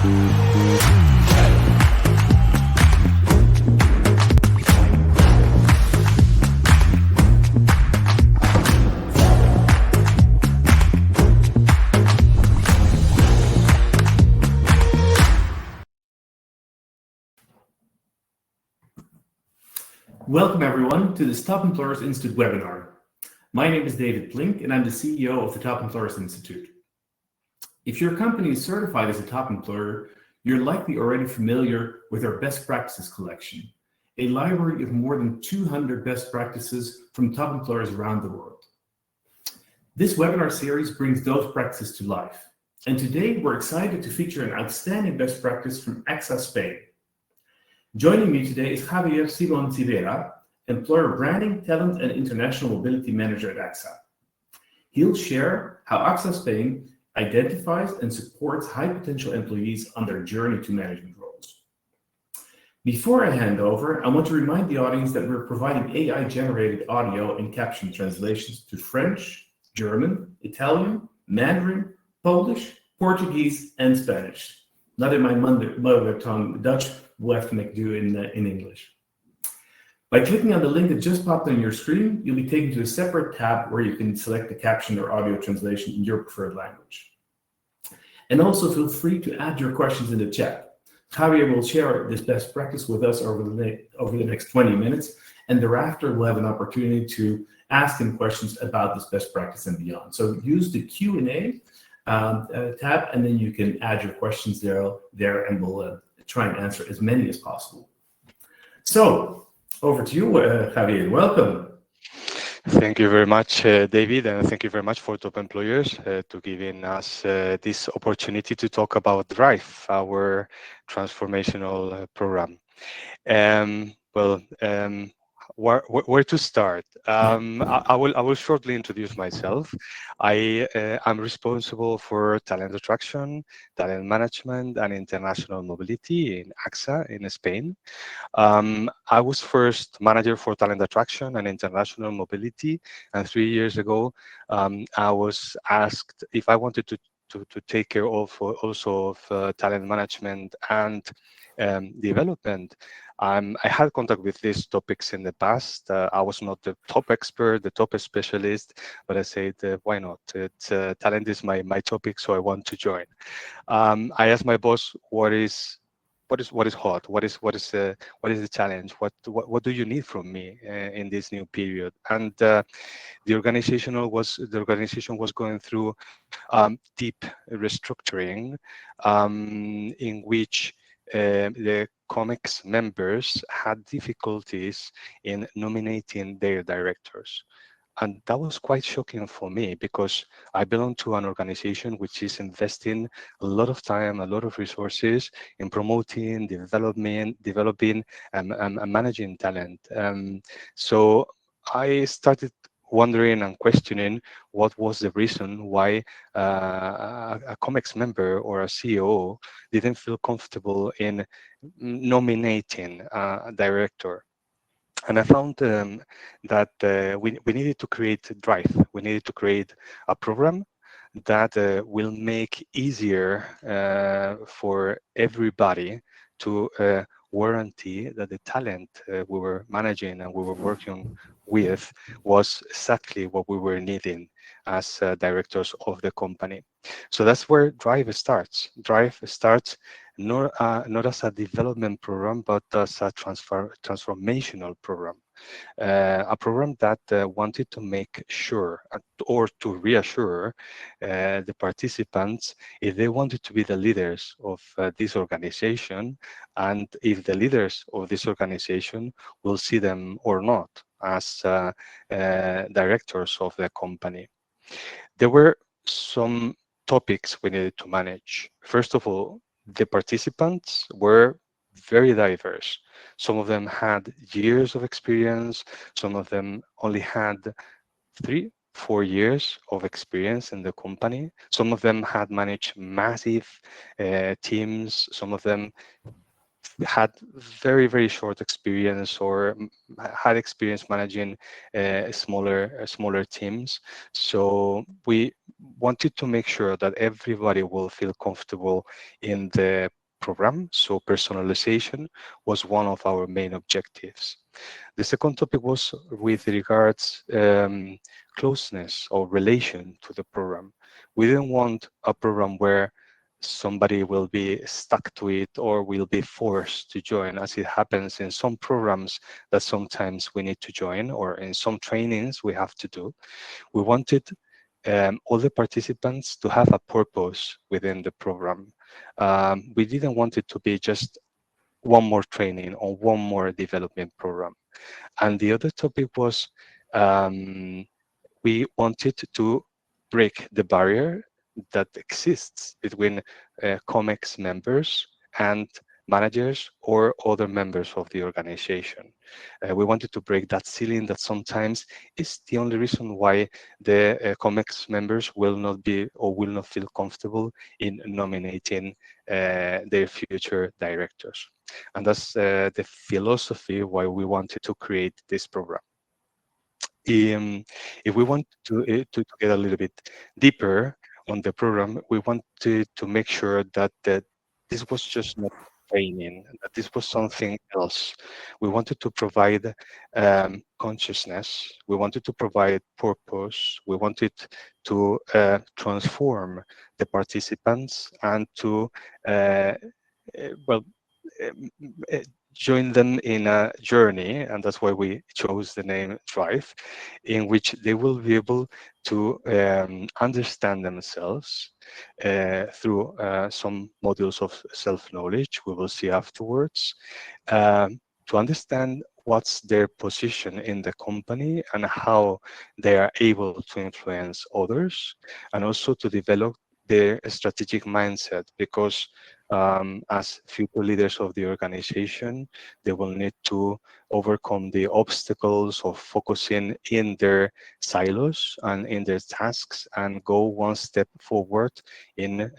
Welcome everyone to this Top Employers Institute webinar. My name is David Blink and I'm the CEO of the Top Employers Institute. If your company is certified as a top employer, you're likely already familiar with our best practices collection, a library of more than 200 best practices from top employers around the world. This webinar series brings those practices to life. And today we're excited to feature an outstanding best practice from AXA Spain. Joining me today is Javier Simon Tivera, Employer Branding, Talent and International Mobility Manager at AXA. He'll share how AXA Spain identifies and supports high-potential employees on their journey to management roles. Before I hand over, I want to remind the audience that we're providing AI-generated audio and caption translations to French, German, Italian, Mandarin, Polish, Portuguese, and Spanish. Not in my mother tongue, Dutch. We'll have to make do in English. By clicking on the link that just popped on your screen, you'll be taken to a separate tab where you can select the caption or audio translation in your preferred language. And also feel free to add your questions in the chat. Javier will share this best practice with us over the next 20 minutes, and thereafter we'll have an opportunity to ask him questions about this best practice and beyond. So use the Q&A tab, and then you can add your questions there and we'll try and answer as many as possible. So, over to you, Javier. Welcome. Thank you very much, David, and thank you very much for Top Employers to giving us this opportunity to talk about Drive, our transformational program. Where to start? I will shortly introduce myself. I'm responsible for talent attraction, talent management, and international mobility in AXA in Spain. I was first manager for talent attraction and international mobility, and 3 years ago, I was asked if I wanted to take care of also of talent management and development. I had contact with these topics in the past. I was not the top expert, the top specialist, but I said, why not? Talent is my topic, so I want to join. I asked my boss, what is hot? What is the challenge? What do you need from me in this new period? And the organization was going through deep restructuring, in which the COMEX members had difficulties in nominating their directors. And that was quite shocking for me because I belong to an organization which is investing a lot of time, a lot of resources in promoting, developing and managing talent. So I started wondering and questioning what was the reason why a COMEX member or a CEO didn't feel comfortable in nominating a director. And I found that we needed to create Drive. We needed to create a program that will make easier for everybody to guarantee that the talent we were managing and we were working with was exactly what we were needing as directors of the company. So that's where Drive starts. Drive starts not as a development program, but as a transformational program. A program that wanted to make sure or to reassure the participants if they wanted to be the leaders of this organization, and if the leaders of this organization will see them or not as directors of the company. There were some topics we needed to manage. First of all, the participants were very diverse. Some of them had years of experience. Some of them only had 3-4 years of experience in the company. Some of them had managed massive teams. Some of them had very short experience or had experience managing smaller teams. So we wanted to make sure that everybody will feel comfortable in the program. So personalization was one of our main objectives. The second topic was with regards closeness or relation to the program. We didn't want a program where somebody will be stuck to it or will be forced to join, as it happens in some programs that sometimes we need to join, or in some trainings we have to do. We wanted all the participants to have a purpose within the program. We didn't want it to be just one more training or one more development program. And the other topic was um, we wanted to break the barrier that exists between COMEX members and managers or other members of the organization. We wanted to break that ceiling that sometimes is the only reason why the COMEX members will not be or will not feel comfortable in nominating their future directors. And that's the philosophy why we wanted to create this program. If we want to get a little bit deeper on the program, we wanted to make sure that this was just not training, that this was something else. We wanted to provide consciousness. We wanted to provide purpose. We wanted to transform the participants and to well, um, uh, join them in a journey, and that's why we chose the name Drive, in which they will be able to understand themselves through some modules of self-knowledge we will see afterwards, to understand what's their position in the company and how they are able to influence others, and also to develop their strategic mindset, because as future leaders of the organization, they will need to overcome the obstacles of focusing in their silos and in their tasks and go one step forward in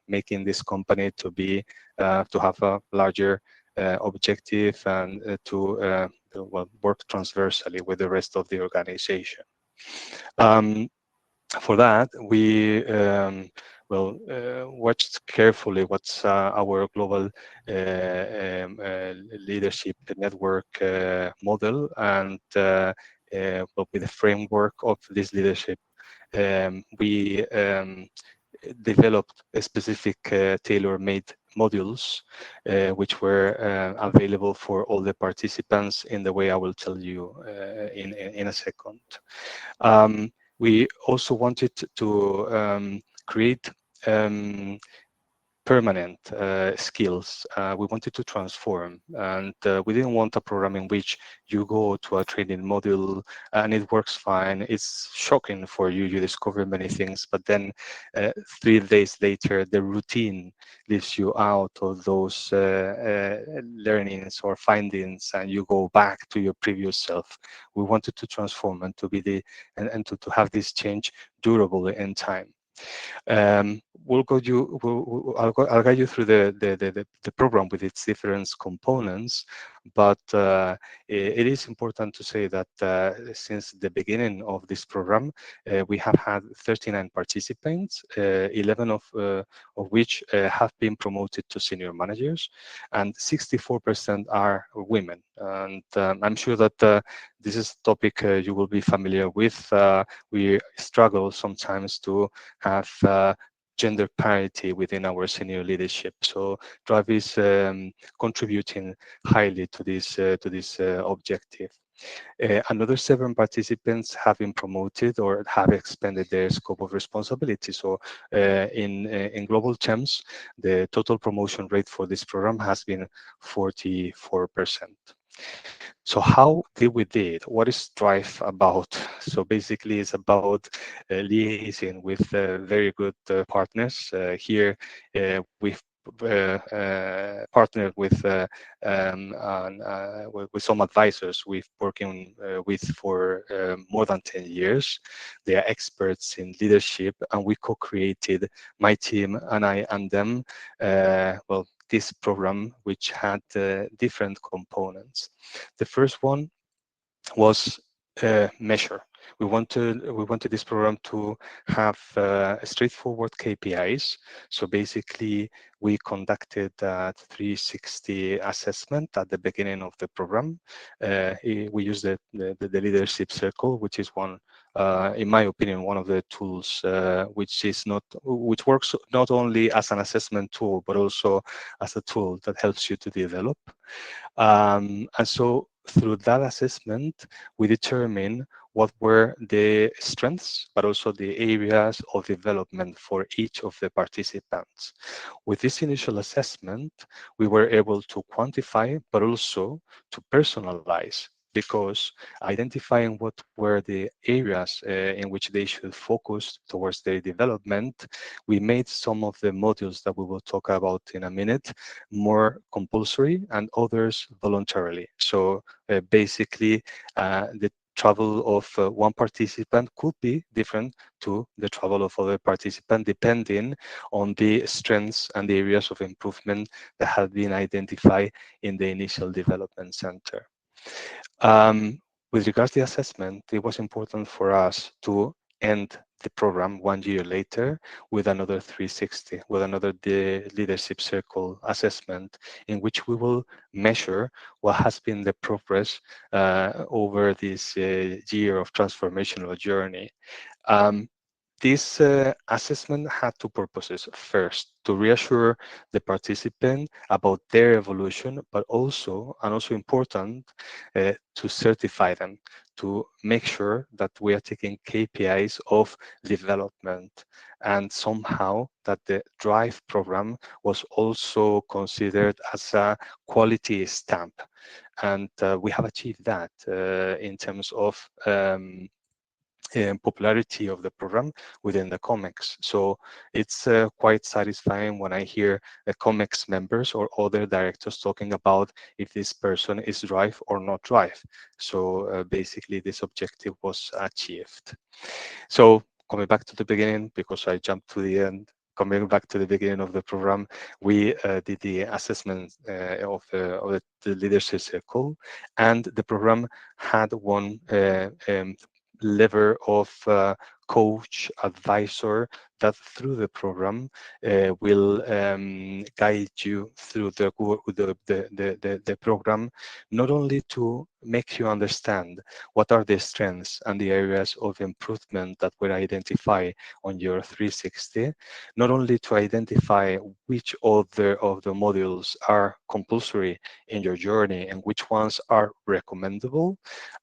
making this company to be to have a larger objective and to work transversally with the rest of the organization. For that, we watched carefully what's our global leadership network model, and with the framework of this leadership, we developed a specific tailor-made modules which were available for all the participants in the way I will tell you in a second. We also wanted to create permanent skills. We wanted to transform, and we didn't want a program in which you go to a training module and it works fine. It's shocking for you. You discover many things, but then 3 days later, the routine leaves you out of those learnings or findings, and you go back to your previous self. We wanted to transform and to be and to have this change durable in time. I'll guide you through the program with its different components, but it is important to say that since the beginning of this program, we have had 39 participants, 11 of which have been promoted to senior managers, and 64% are women. And I'm sure that this is a topic you will be familiar with. We struggle sometimes to have gender parity within our senior leadership. So Drive is contributing highly to this objective. Another 7 participants have been promoted or have expanded their scope of responsibility. So in global terms, the total promotion rate for this program has been 44%. So how did we did? What is Drive about? So basically, it's about liaising with very good partners. Here, we've partnered with some advisors we've working with for more than 10 years. They are experts in leadership, and we co-created, my team and I and them, this program, which had different components. The first one was measure. We wanted this program to have straightforward KPIs. So basically, we conducted a 360 assessment at the beginning of the program. We used the leadership circle, which is one, in my opinion, one of the tools which works not only as an assessment tool, but also as a tool that helps you to develop. And so through that assessment, we determine what were the strengths, but also the areas of development for each of the participants. With this initial assessment, we were able to quantify, but also to personalize, because identifying what were the areas in which they should focus towards their development, we made some of the modules that we will talk about in a minute more compulsory and others voluntarily. So basically, the travel of one participant could be different to the travel of other participant, depending on the strengths and the areas of improvement that have been identified in the initial development center. With regards to the assessment, it was important for us to end the program 1 year later with another 360, with another the leadership circle assessment, in which we will measure what has been the progress over this year of transformational journey. Um, this assessment had two purposes. First, to reassure the participant about their evolution, but also, and also important, to certify them, to make sure that we are taking KPIs of development, and somehow that the DRIVE program was also considered as a quality stamp. And we have achieved that in terms of popularity of the program within the comics. So it's quite satisfying when I hear the comics members or other directors talking about if this person is drive or not drive. So basically this objective was achieved. So coming back to the beginning, because I jumped to the end, coming back to the beginning of the program, we did the assessment of the leadership circle, and the program had one level of coach advisor that through the program will guide you through the program, not only to make you understand what are the strengths and the areas of improvement that were identified on your 360, not only to identify which other of the modules are compulsory in your journey and which ones are recommendable,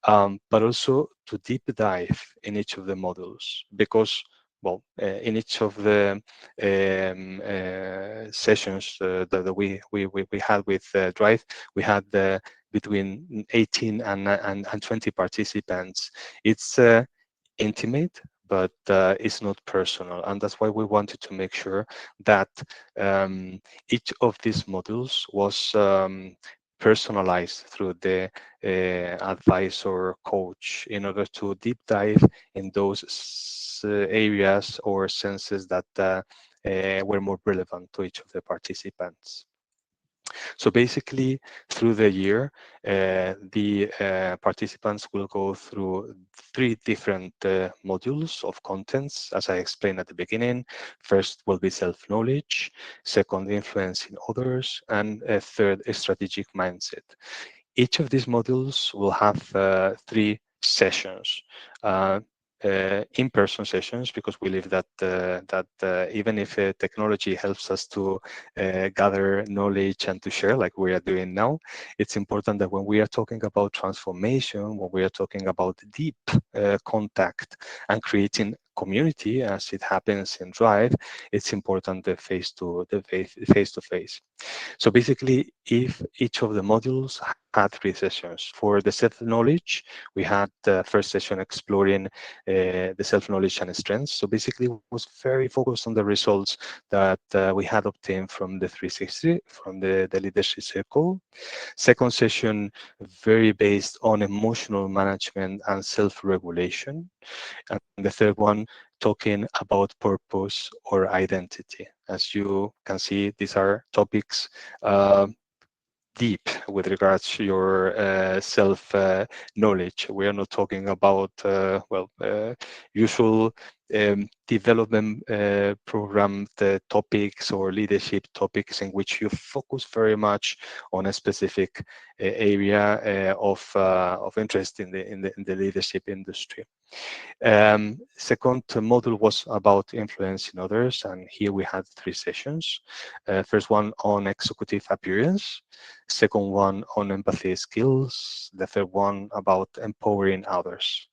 but also to deep dive in each of the modules, because well, in each of the sessions that we had with Drive, we had between 18 and 20 participants. It's intimate, but it's not personal, and that's why we wanted to make sure that each of these modules was personalized through the advisor coach, in order to deep dive in those areas or senses that were more relevant to each of the participants. So basically, through the year, the participants will go through 3 different modules of contents, as I explained at the beginning. First will be self-knowledge, second, influencing others, and third, a strategic mindset. Each of these modules will have 3 sessions. In-person sessions, because we believe that even if technology helps us to gather knowledge and to share like we are doing now, it's important that when we are talking about transformation, when we are talking about deep contact and creating community, as it happens in Drive, it's important the face-to-face. So basically, if each of the modules had 3 sessions. For the self-knowledge, we had the first session exploring the self-knowledge and strengths. So basically, it was very focused on the results that we had obtained from the 360, from the leadership circle. Second session, very based on emotional management and self-regulation. And the third one, talking about purpose or identity. As you can see, these are topics deep with regards to your self knowledge. We are not talking about usual development program topics or leadership topics in which you focus very much on a specific area of interest in the leadership industry. Second module was about influencing others, and here we had 3 sessions. First one on executive appearance, second one on empathy skills, the third one about empowering others.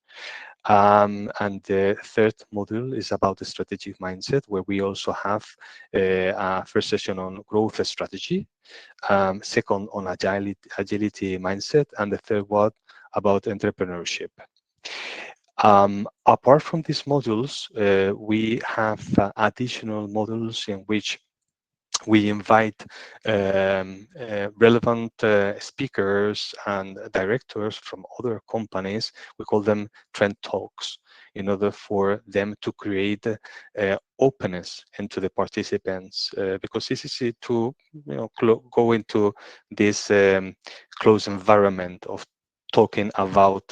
And the third module is about the strategic mindset, where we also have a first session on growth strategy, second on agility mindset, and the third one about entrepreneurship. Apart from these modules, we have additional modules in which we invite relevant speakers and directors from other companies. We call them trend talks, in order for them to create openness into the participants, because it's easy to go into this closed environment of talking about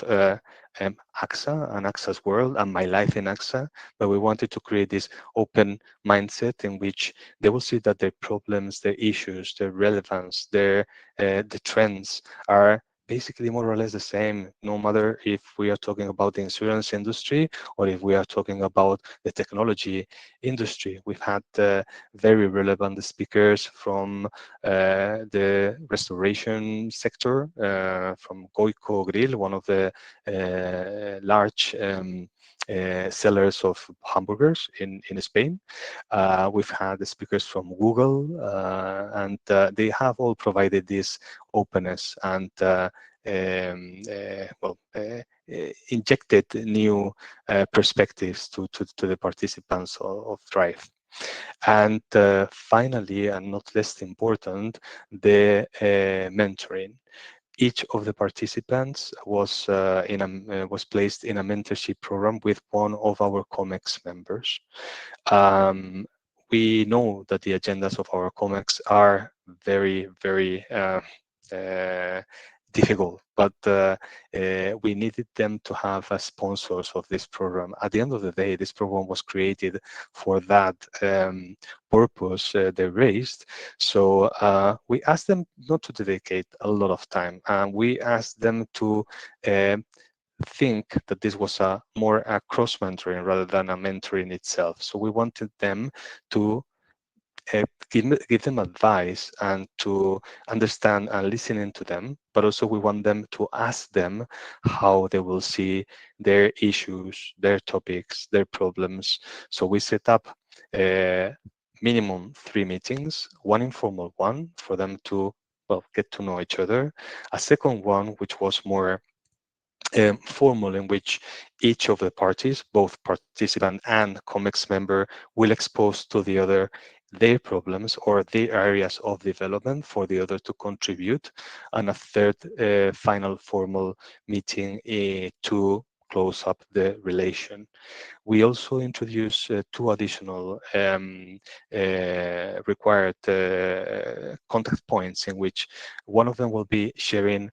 AXA and AXA's world and my life in AXA, but we wanted to create this open mindset in which they will see that their problems, their issues, their relevance, the trends are basically more or less the same, no matter if we are talking about the insurance industry or if we are talking about the technology industry. We've had very relevant speakers from the restoration sector, from Goico Grill, one of the large sellers of hamburgers in Spain. We've had the speakers from Google, and they have all provided this openness and injected new perspectives to the participants of Thrive. And finally, and not less important, the mentoring. Each of the participants was placed in a mentorship program with one of our COMEX members. We know that the agendas of our COMEX are very, very difficult, but we needed them to have as sponsors of this program. At the end of the day, this program was created for that purpose they raised. So we asked them not to dedicate a lot of time, and we asked them to think that this was more a cross mentoring rather than a mentoring itself. So we wanted them to give them advice and to understand and listening to them, but also we want them to ask them how they will see their issues, their topics, their problems. So we set up minimum 3 meetings, one informal one for them to get to know each other, a second one which was more formal, in which each of the parties, both participant and COMEX member, will expose to the other their problems or their areas of development for the other to contribute, and a third final formal meeting to close up the relation. We also introduce 2 additional required contact points, in which one of them will be sharing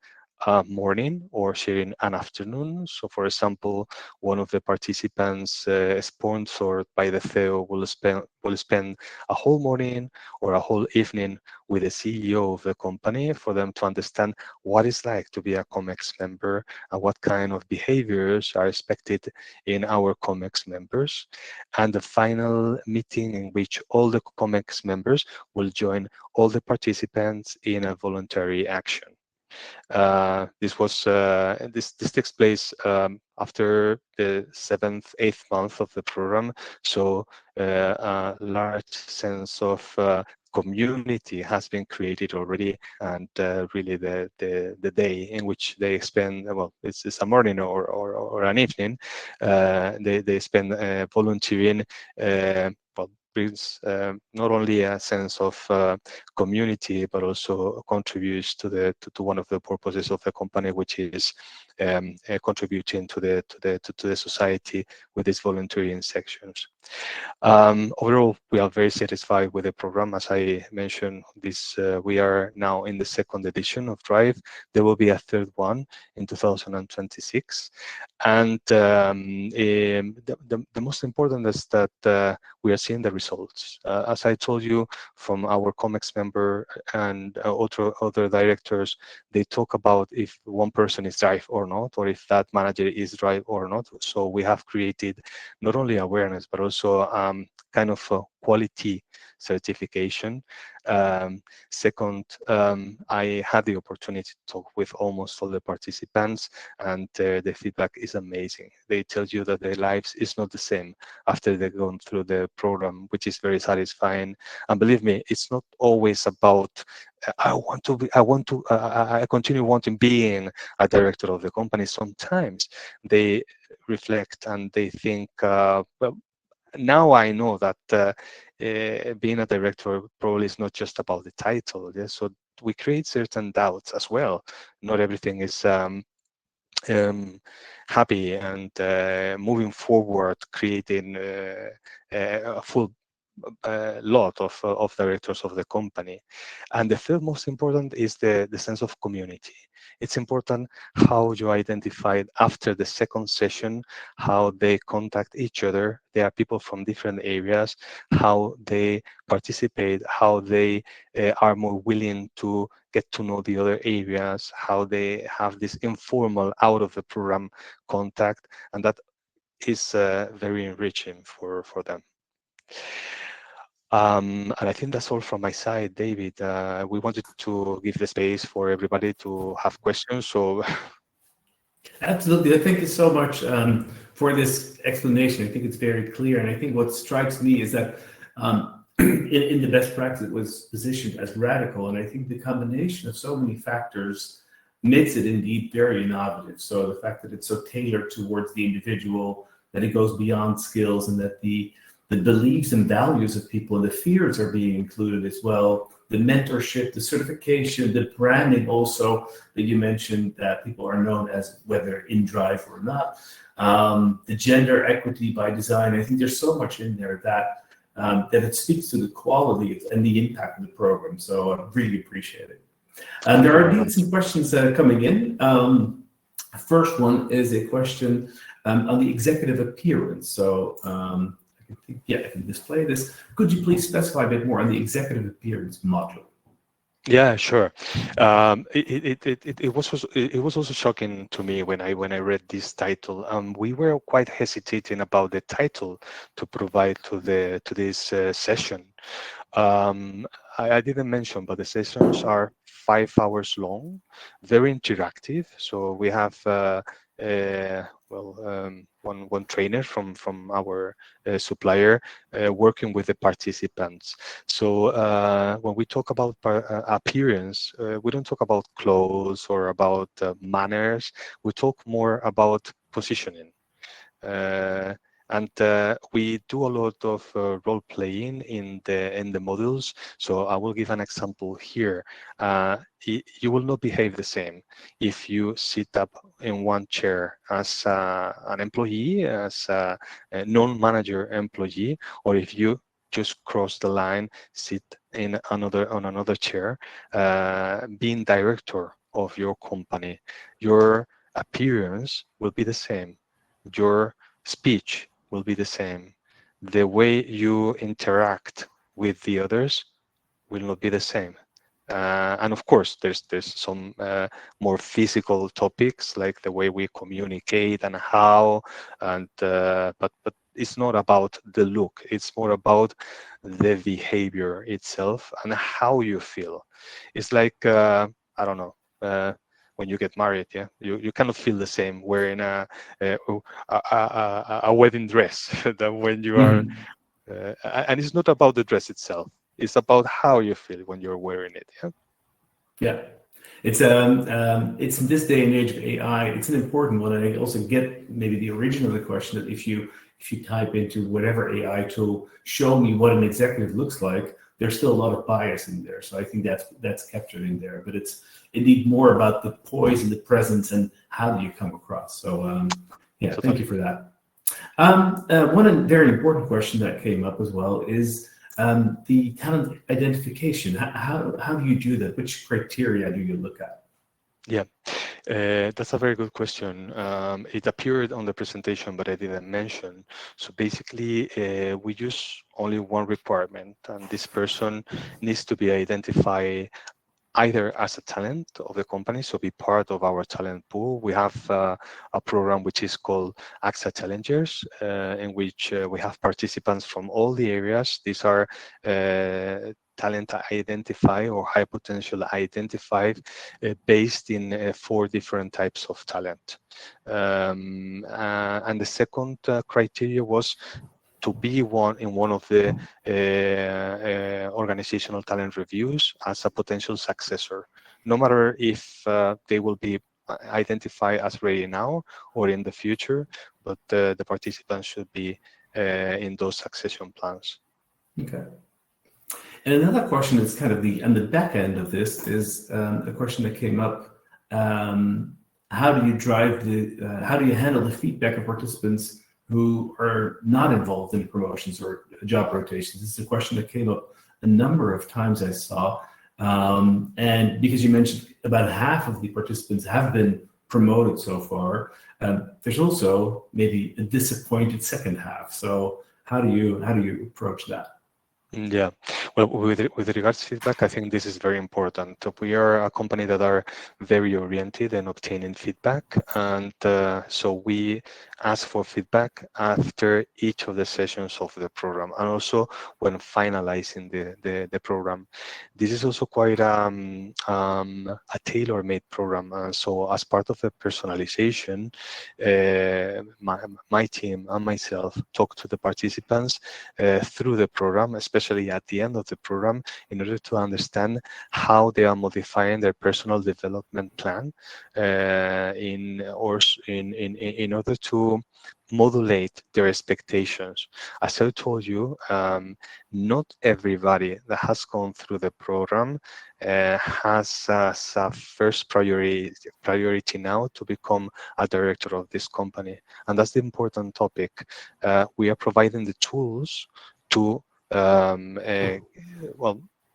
a morning or sharing an afternoon. So for example, one of the participants sponsored by the CEO will spend a whole morning or a whole evening with the CEO of the company for them to understand what it's like to be a COMEX member and what kind of behaviors are expected in our COMEX members. And the final meeting, in which all the COMEX members will join all the participants in a voluntary action. This takes place after the 7th, 8th month of the program. So a large sense of community has been created already, and really the day in which they spend, it's a morning or an evening, they spend volunteering brings not only a sense of community, but also contributes to one of the purposes of the company, which is contributing to the society with these volunteering sections. Overall, we are very satisfied with the program. As I mentioned, we are now in the second edition of Drive. There will be a third one in 2026. And the most important is that we are seeing the results. As I told you, from our COMEX member and other directors, they talk about if one person is Drive or not, or if that manager is Drive or not. So we have created not only awareness, but also kind of a quality certification. Second, I had the opportunity to talk with almost all the participants, and the feedback is amazing. They tell you that their lives is not the same after they've gone through the program, which is very satisfying. And believe me, it's not always about I continue wanting being a director of the company. Sometimes they reflect and they think, well, now I know that being a director probably is not just about the title. Yeah? So we create certain doubts as well. Not everything is happy and moving forward, creating a full lot of directors of the company. And the third most important is the sense of community. It's important how you identify after the second session, how they contact each other. There are people from different areas, how they participate, how they are more willing to get to know the other areas, how they have this informal out of the program contact, and that is very enriching for them. And I think that's all from my side, David. We wanted to give the space for everybody to have questions. So, Absolutely. Thank you so much for this explanation. I think it's very clear. And I think what strikes me is that in the best practice, it was positioned as radical. And I think the combination of so many factors makes it indeed very innovative. So the fact that it's so tailored towards the individual, that it goes beyond skills, and that the beliefs and values of people and the fears are being included as well. The mentorship, the certification, the branding also that you mentioned, that people are known as, whether in Drive or not. The gender equity by design. I think there's so much in there that it speaks to the quality and the impact of the program. So I really appreciate it. And there are indeed some questions coming in. First one is a question on the executive appearance. So I can display this. Could you please specify a bit more on the executive appearance module? yeah, sure. It was also shocking to me when I read this title. We were quite hesitating about the title to provide to this session. I didn't mention, but the sessions are 5 hours long, very interactive. So we have one trainer from our supplier working with the participants. So when we talk about appearance, we don't talk about clothes or about manners. We talk more about positioning. And we do a lot of role playing in the modules. So I will give an example here. You will not behave the same if you sit up in one chair as an employee, as a non-manager employee, or if you just cross the line, sit on another chair, being director of your company. Your appearance will be the same. Your speech will be the same. The way you interact with the others will not be the same. And of course, there's some more physical topics, like the way we communicate and how, and but it's not about the look. It's more about the behavior itself and how you feel. It's like I don't know. When you get married, yeah, you cannot feel the same wearing a wedding dress than when you are. And it's not about the dress itself. It's about how you feel when you're wearing it. Yeah. Yeah, it's it's in this day and age of AI, it's an important one. And I also get maybe the origin of the question, that if you if you type into whatever AI tool, show me what an executive looks like, there's still a lot of bias in there. So I think that's captured in there. But it's indeed more about the poise and the presence and how do you come across. So yeah, thank you for that. One very important question that came up as well is the talent identification. How do you do that? Which criteria do you look at? Yeah, that's a very good question. It appeared on the presentation, but I didn't mention. So basically, we use only one requirement, and this person needs to be identified either as a talent of the company, so be part of our talent pool. We have a program which is called AXA Challengers, in which we have participants from all the areas. These are talent identified or high potential identified based in 4 different types of talent. And the second criteria was to be in one of the organizational talent reviews as a potential successor, no matter if they will be identified as ready now or in the future, but the participants should be in those succession plans. Okay. And another question is kind of on the back end of this is a question that came up. How do you handle the feedback of participants who are not involved in promotions or job rotations? This is a question that came up a number of times I saw. And because you mentioned about half of the participants have been promoted so far, there's also maybe a disappointed second half. So how do you approach that? Yeah, well, with regards to feedback, I think this is very important. We are a company that are very oriented in obtaining feedback, and so we ask for feedback after each of the sessions of the program, and also when finalizing the program. This is also quite a tailor-made program. So as part of the personalization, my team and myself talk to the participants through the program, especially at the end of the program, in order to understand how they are modifying their personal development plan in order to modulate their expectations. As I told you, not everybody that has gone through the program has as a first priority now to become a director of this company, and that's the important topic. We are providing the tools to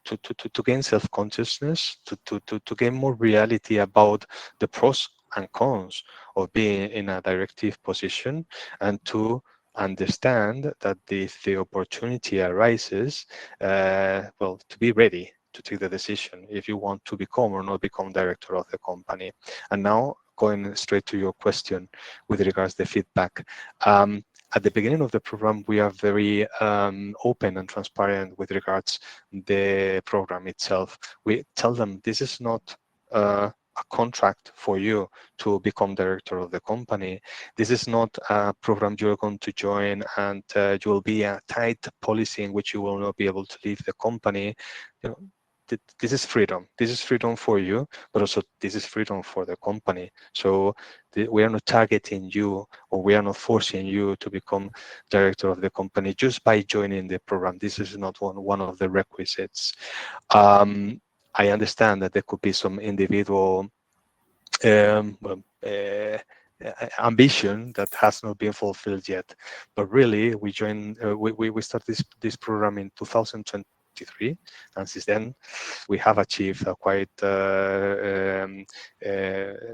to gain self-consciousness, to gain more reality about the pros and cons of being in a directive position, and to understand that if the opportunity arises, to be ready to take the decision if you want to become or not become director of the company. And now, going straight to your question with regards to the feedback. At the beginning of the program, we are very open and transparent with regards the program itself. We tell them this is not a contract for you to become director of the company. This is not a program you're going to join and you will be a tight policy in which you will not be able to leave the company. You know, this is freedom. This is freedom for you, but also this is freedom for the company. So we are not targeting you, or we are not forcing you to become director of the company just by joining the program. This is not one of the requisites. I understand that there could be some individual ambition that has not been fulfilled yet, but really we started this program in 2023, and since then we have achieved a quite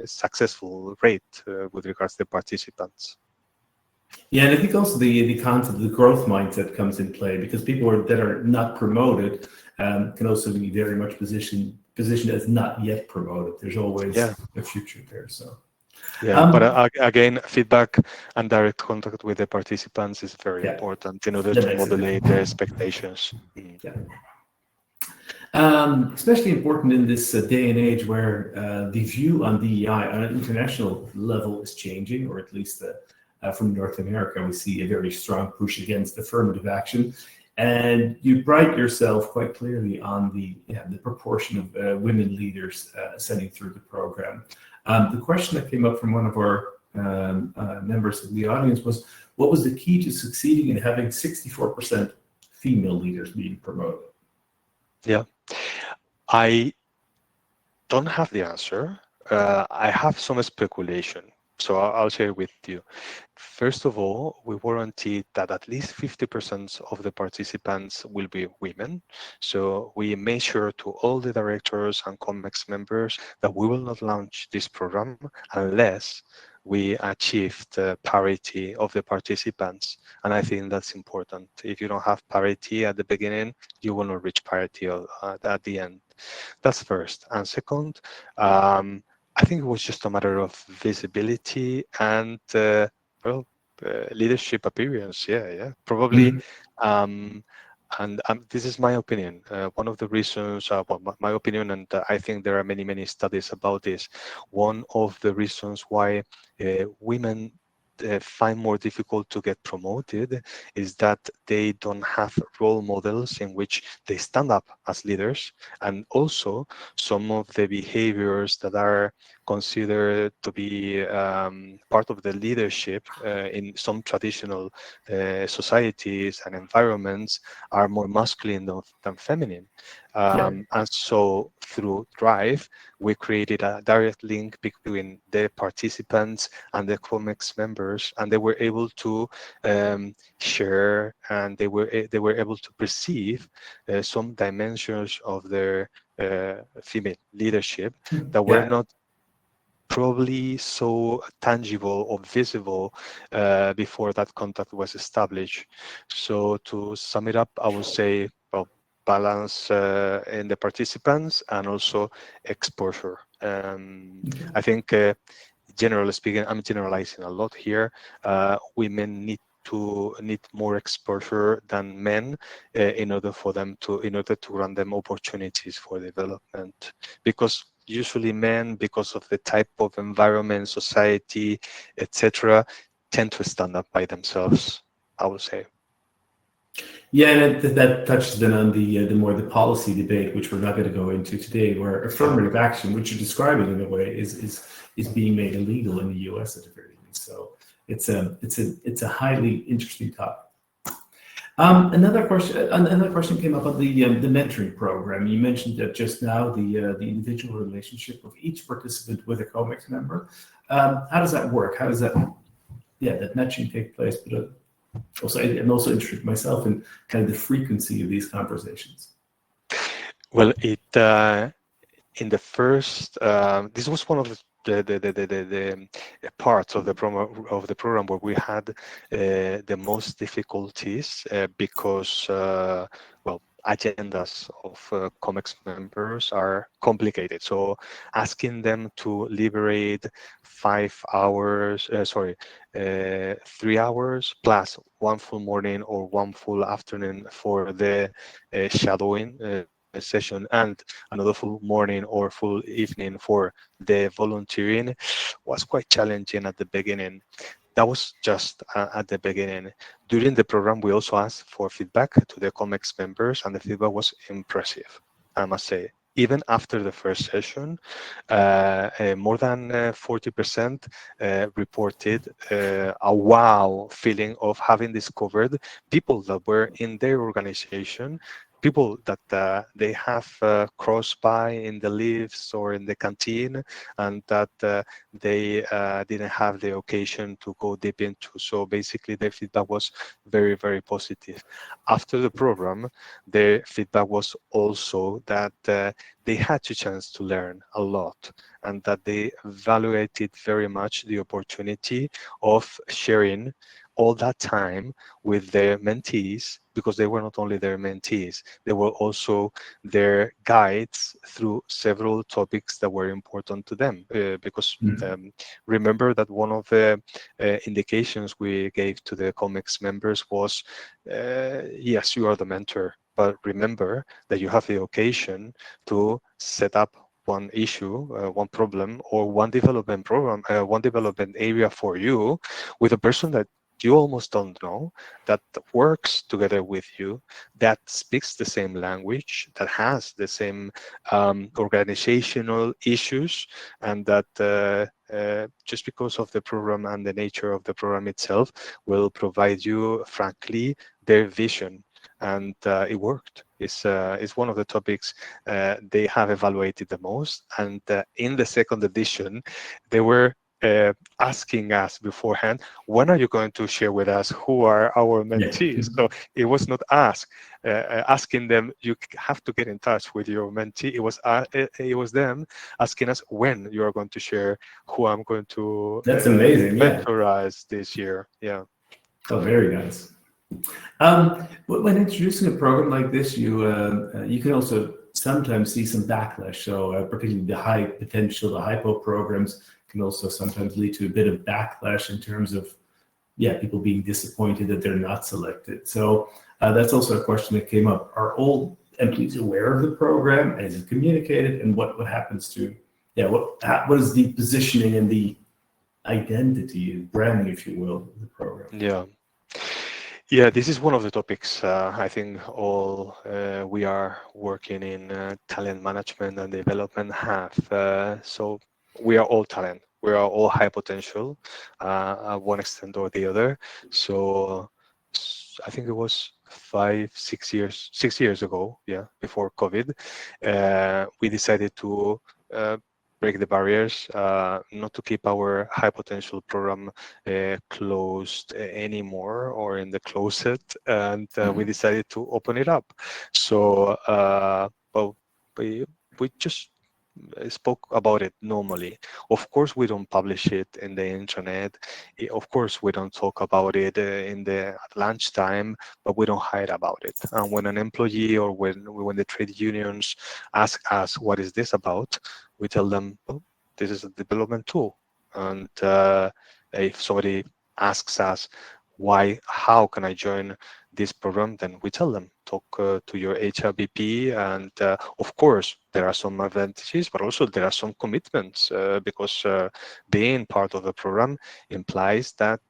successful rate with regards to the participants. Yeah, and I think also the concept of the growth mindset comes in play, because people that are not promoted can also be very much positioned as not yet promoted. There's always a future there. So but again, feedback and direct contact with the participants is very important in order to modulate their expectations. Yeah. Especially important in this day and age where the view on DEI on an international level is changing, or at least from North America, we see a very strong push against affirmative action. And you pride yourself quite clearly on the proportion of women leaders ascending through the program. The question that came up from one of our members of the audience was, what was the key to succeeding in having 64% female leaders being promoted? Yeah, I don't have the answer. I have some speculation, so I'll share it with you. First of all, we warranted that at least 50% of the participants will be women. So we made sure to all the directors and COMEX members that we will not launch this program unless we achieved parity of the participants. And I think that's important. If you don't have parity at the beginning, you will not reach parity at the end. That's first. And second, I think it was just a matter of visibility and well, leadership appearance. Yeah. Probably. Mhm. Um, and this is my opinion. One of the reasons, well, my opinion, and I think there are many studies about this. One of the reasons why women find more difficult to get promoted is that they don't have role models in which they stand up as leaders, and also some of the behaviors that are considered to be part of the leadership in some traditional societies and environments are more masculine than feminine. Yeah. And so through Drive, we created a direct link between the participants and the COMEX members, and they were able to share, and they were able to perceive some dimensions of their female leadership that were Yeah. not probably so tangible or visible before that contact was established. So to sum it up, I would say, well, balance in the participants and also exposure. Okay. I think, generally speaking, I'm generalizing a lot here. Women need more exposure than men in order to grant them opportunities for development, because usually men, because of the type of environment, society, etc., tend to stand up by themselves, I would say. Yeah, and that touches then on the more the policy debate, which we're not going to go into today, where Yeah. affirmative action, which you're describing in a way, is being made illegal in the U.S. at the very least. So it's a highly interesting topic. Another question came up on the mentoring program. You mentioned that just now, the individual relationship of each participant with a COMEX member. How does that work? How does that matching take place? But I'm also interested myself in kind of the frequency of these conversations. Well, it in the first this was one of the parts of the program where we had the most difficulties because well, agendas of COMEX members are complicated. So asking them to liberate 5 hours, 3 hours plus one full morning or one full afternoon for the shadowing session, and another full morning or full evening for the volunteering was quite challenging at the beginning. That was just at the beginning. During the program, we also asked for feedback to the COMEX members, and the feedback was impressive, I must say. Even after the first session, more than 40% reported a wow feeling of having discovered people that were in their organization, people that they have crossed by in the lifts or in the canteen, and that they didn't have the occasion to go deep into. So basically, their feedback was very positive. After the program, their feedback was also that they had the chance to learn a lot, and that they evaluated very much the opportunity of sharing all that time with their mentees, because they were not only their mentees, they were also their guides through several topics that were important to them. Because remember that one of the indications we gave to the COMEX members was, yes, you are the mentor, but remember that you have the occasion to set up one issue, one problem, or one development program, one development area for you with a person that you almost don't know, that works together with you, that speaks the same language, that has the same organizational issues, and that just because of the program and the nature of the program itself, will provide you, frankly, their vision. And it worked. It's one of the topics they have evaluated the most. And in the second edition, they were asking us beforehand, when are you going to share with us who are our Yeah. mentees? So it was not us asking them, you have to get in touch with your mentee. It was them asking us when you are going to share who I'm going to That's amazing. Yeah. mentorize this year. Yeah. Oh, very nice. When introducing a program like this, you can also sometimes see some backlash. So, particularly the high potential, the hypo programs can also sometimes lead to a bit of backlash in terms of, yeah, people being disappointed that they're not selected. So that's also a question that came up. Are all employees aware of the program? Is it communicated? And what happens to, yeah, what is the positioning and the identity, branding, if you will, of the program? Yeah. Yeah, this is one of the topics I think all we are working in talent management and development have. So we are all talent. We are all high potential at one extent or the other. So I think it was 6 years ago, yeah, before COVID, we decided to break the barriers, not to keep our high potential program closed anymore or in the closet, and we decided to open it up. So, well, we just spoke about it normally. Of course, we don't publish it in the internet. Of course, we don't talk about it in the at lunchtime, but we don't hide about it. And when an employee or when the trade unions ask us, what is this about? We tell them, well, this is a development tool. And if somebody asks us, how can I join this program, then we tell them, talk to your HRBP. And of course, there are some advantages, but also there are some commitments because being part of the program implies that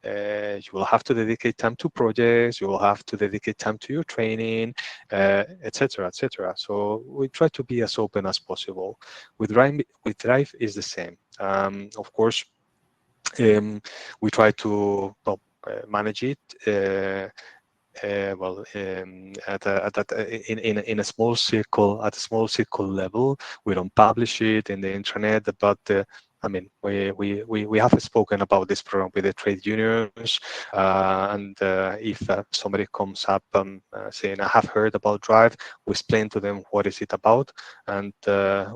you will have to dedicate time to projects, you will have to dedicate time to your training, etc., etc. So we try to be as open as possible. With Drive is the same. Of course, we try to manage it in a small circle, at a small circle level. We don't publish it in the intranet, but I mean, we have spoken about this program with the trade unions, and if somebody comes up saying, I have heard about Drive, we explain to them what is it about, and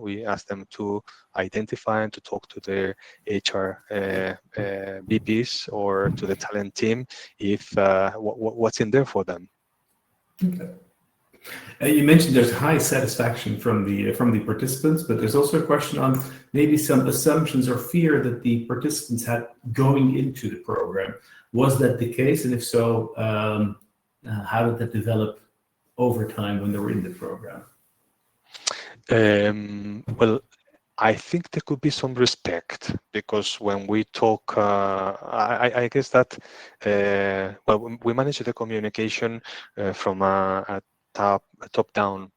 we ask them to identify and to talk to their HR VPs or to the talent team if what's in there for them. Okay. You mentioned there's high satisfaction from the participants, but there's also a question on maybe some assumptions or fear that the participants had going into the program. Was that the case? And if so, how did that develop over time when they were in the program? Well, I think there could be some respect because when we talk, I guess that, well, we manage the communication from a top-down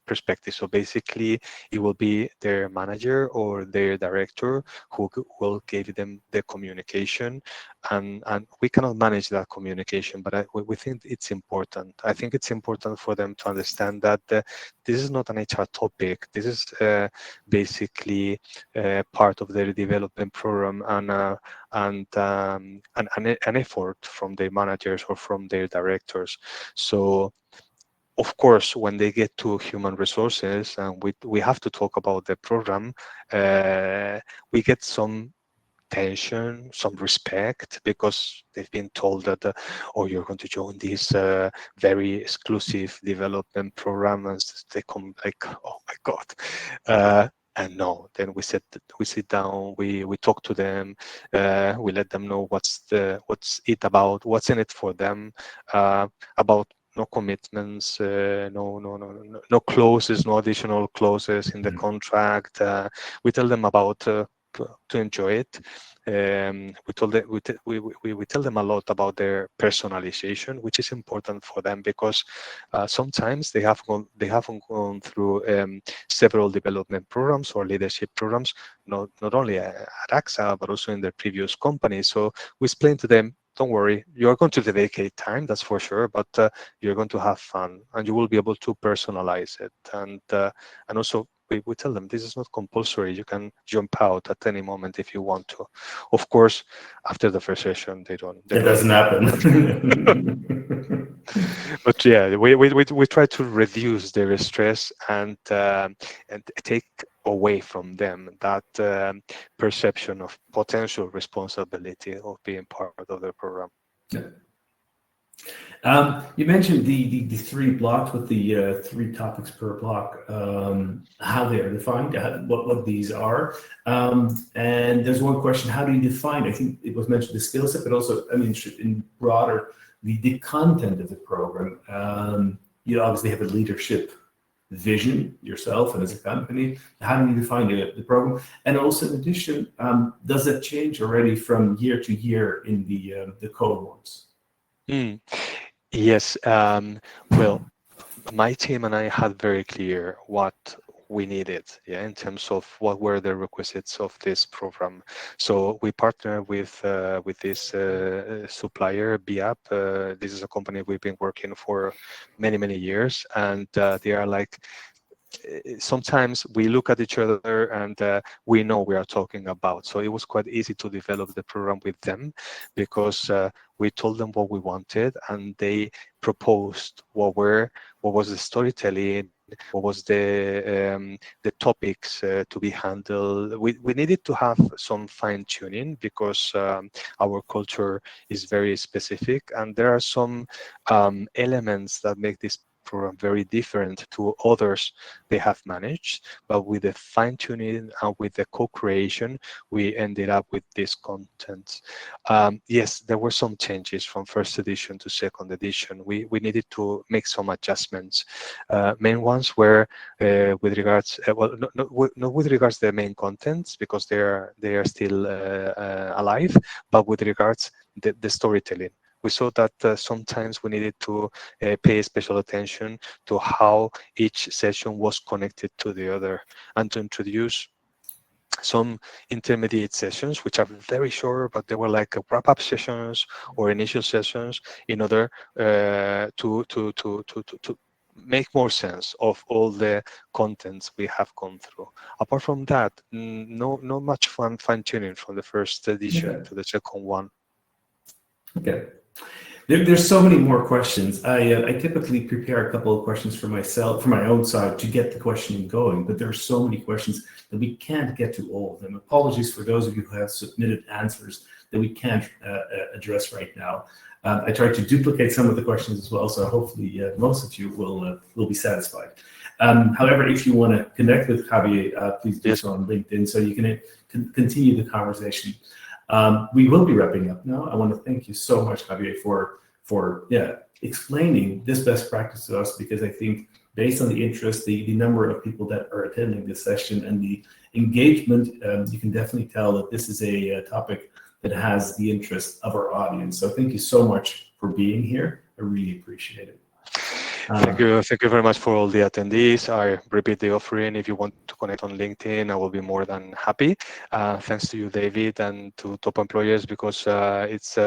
perspective. So basically, it will be their manager or their director who will give them the communication, and we cannot manage that communication, but we think it's important. I think it's important for them to understand that this is not an HR topic. This is basically part of their development program and an effort from their managers or from their directors. So of course, when they get to human resources and we have to talk about the program, we get some tension, some respect, because they've been told that, oh, you're going to join this very exclusive development program, and they come like, oh my God. And no, then we sit down, we talk to them, we let them know what's it about, what's in it for them, about no commitments, no clauses, no additional clauses in the contract. We tell them about to enjoy it. We told them, we tell them a lot about their personalization, which is important for them because sometimes they haven't gone through several development programs or leadership programs, not only at AXA but also in their previous companies. So we explain to them, don't worry, you're going to dedicate time, that's for sure, but you're going to have fun and you will be able to personalize it. And also we tell them this is not compulsory. You can jump out at any moment if you want to. Of course, after the first session, they don't. It doesn't happen. But yeah, we try to reduce their stress and take away from them that perception of potential responsibility of being part of the program. Yeah. You mentioned the 3 blocks with the 3 topics per block, how they are defined, what these are. And there's one question, how do you define, I think it was mentioned the skill set, but also, I mean, in broader, the content of the program. You obviously have a leadership vision yourself and as a company. How do you define the program? And also in addition, does it change already from year to year in the cohorts? Yes. Well, my team and I had very clear what we needed, in terms of what were the requisites of this program. So we partner with this supplier, BAP. This is a company we've been working for many years, and they are like, sometimes we look at each other and we know we are talking about. So it was quite easy to develop the program with them because we told them what we wanted and they proposed what was the storytelling, what was the topics to be handled. We needed to have some fine tuning because our culture is very specific and there are some elements that make this program very different to others they have managed, but with the fine-tuning and with the co-creation we ended up with this content. Yes, there were some changes from first edition to second edition. We needed to make some adjustments. Main ones were with regards not with regards to the main contents because they are still alive, but with regards the storytelling. We saw that sometimes we needed to pay special attention to how each session was connected to the other and to introduce some intermediate sessions, which are very short, but they were like wrap-up sessions or initial sessions in order to make more sense of all the contents we have gone through. Apart from that, no much fine-tuning from the first edition to the second one. Okay. There's so many more questions. I typically prepare a couple of questions for myself, for my own side, to get the questioning going, but there are so many questions that we can't get to all of them. Apologies for those of you who have submitted answers that we can't address right now. I tried to duplicate some of the questions as well, so hopefully most of you will be satisfied. However, if you want to connect with Javier, please do so on LinkedIn so you can continue the conversation. We will be wrapping up now. I want to thank you so much, Javier, for explaining this best practice to us, because I think based on the interest, the number of people that are attending this session and the engagement, you can definitely tell that this is a topic that has the interest of our audience. So thank you so much for being here. I really appreciate it. Thank you very much for all the attendees. I repeat the offering. If you want to connect on LinkedIn, I will be more than happy. Thanks to you, David, and to Top Employers, because it's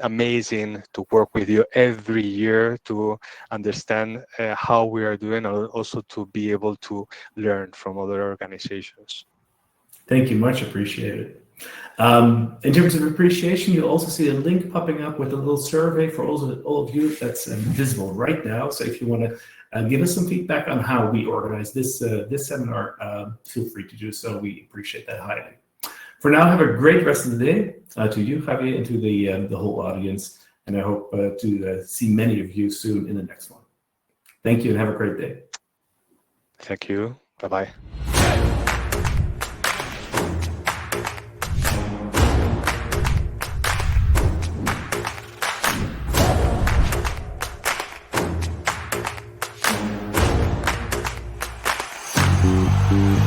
amazing to work with you every year to understand how we are doing, and also to be able to learn from other organizations. Thank you, much appreciated. In terms of appreciation, you'll also see a link popping up with a little survey for all of you that's visible right now. So if you want to give us some feedback on how we organize this seminar, feel free to do so. We appreciate that highly. For now, have a great rest of the day to you, Javier, and to the whole audience. And I hope to see many of you soon in the next one. Thank you and have a great day. Thank you. Bye-bye. Mm-hmm.